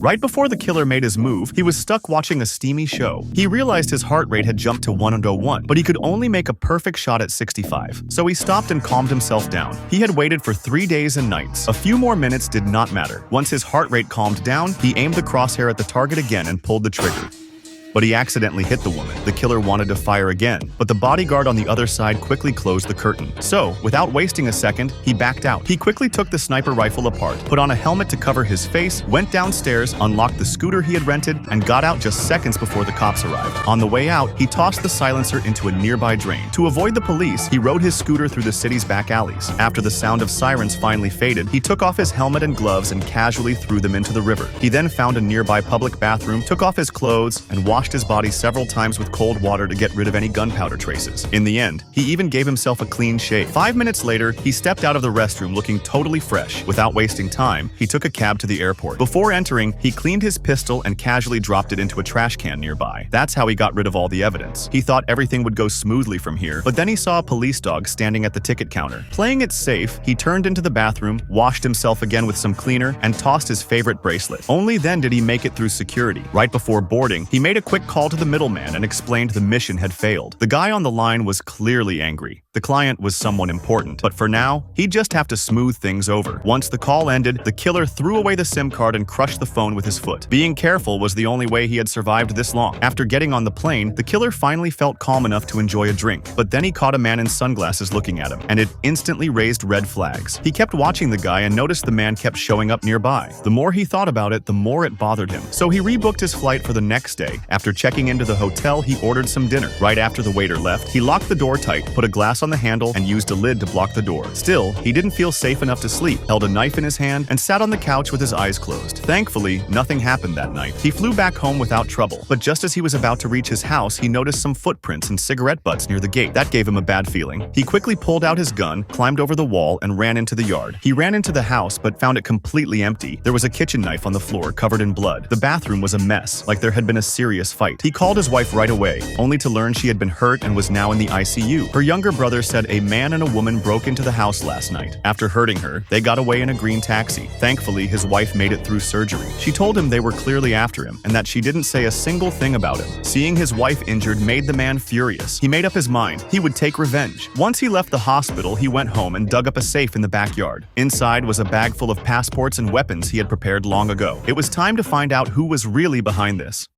Right before the killer made his move, he was stuck watching a steamy show. He realized his heart rate had jumped to 101, but he could only make a perfect shot at 65. So he stopped and calmed himself down. He had waited for 3 days and nights. A few more minutes did not matter. Once his heart rate calmed down, he aimed the crosshair at the target again and pulled the trigger. But he accidentally hit the woman. The killer wanted to fire again, but the bodyguard on the other side quickly closed the curtain. So, without wasting a second, he backed out. He quickly took the sniper rifle apart, put on a helmet to cover his face, went downstairs, unlocked the scooter he had rented, and got out just seconds before the cops arrived. On the way out, he tossed the silencer into a nearby drain. To avoid the police, he rode his scooter through the city's back alleys. After the sound of sirens finally faded, he took off his helmet and gloves and casually threw them into the river. He then found a nearby public bathroom, took off his clothes, and washed his body several times with cold water to get rid of any gunpowder traces. In the end, he even gave himself a clean shave. 5 minutes later, he stepped out of the restroom looking totally fresh. Without wasting time, he took a cab to the airport. Before entering, he cleaned his pistol and casually dropped it into a trash can nearby. That's how he got rid of all the evidence. He thought everything would go smoothly from here, but then he saw a police dog standing at the ticket counter. Playing it safe, he turned into the bathroom, washed himself again with some cleaner, and tossed his favorite bracelet. Only then did he make it through security. Right before boarding, he made a quick call to the middleman and explained the mission had failed. The guy on the line was clearly angry. The client was someone important, but for now, he'd just have to smooth things over. Once the call ended, the killer threw away the SIM card and crushed the phone with his foot. Being careful was the only way he had survived this long. After getting on the plane, the killer finally felt calm enough to enjoy a drink, but then he caught a man in sunglasses looking at him, and it instantly raised red flags. He kept watching the guy and noticed the man kept showing up nearby. The more he thought about it, the more it bothered him. So he rebooked his flight for the next day. After checking into the hotel, he ordered some dinner. Right after the waiter left, he locked the door tight, put a glass on the handle, and used a lid to block the door. Still, he didn't feel safe enough to sleep, held a knife in his hand, and sat on the couch with his eyes closed. Thankfully, nothing happened that night. He flew back home without trouble, but just as he was about to reach his house, he noticed some footprints and cigarette butts near the gate. That gave him a bad feeling. He quickly pulled out his gun, climbed over the wall, and ran into the yard. He ran into the house, but found it completely empty. There was a kitchen knife on the floor, covered in blood. The bathroom was a mess, like there had been a serious fight. He called his wife right away, only to learn she had been hurt and was now in the ICU. Her younger brother said a man and a woman broke into the house last night. After hurting her, they got away in a green taxi. Thankfully, his wife made it through surgery. She told him they were clearly after him and that she didn't say a single thing about him. Seeing his wife injured made the man furious. He made up his mind. He would take revenge. Once he left the hospital, he went home and dug up a safe in the backyard. Inside was a bag full of passports and weapons he had prepared long ago. It was time to find out who was really behind this.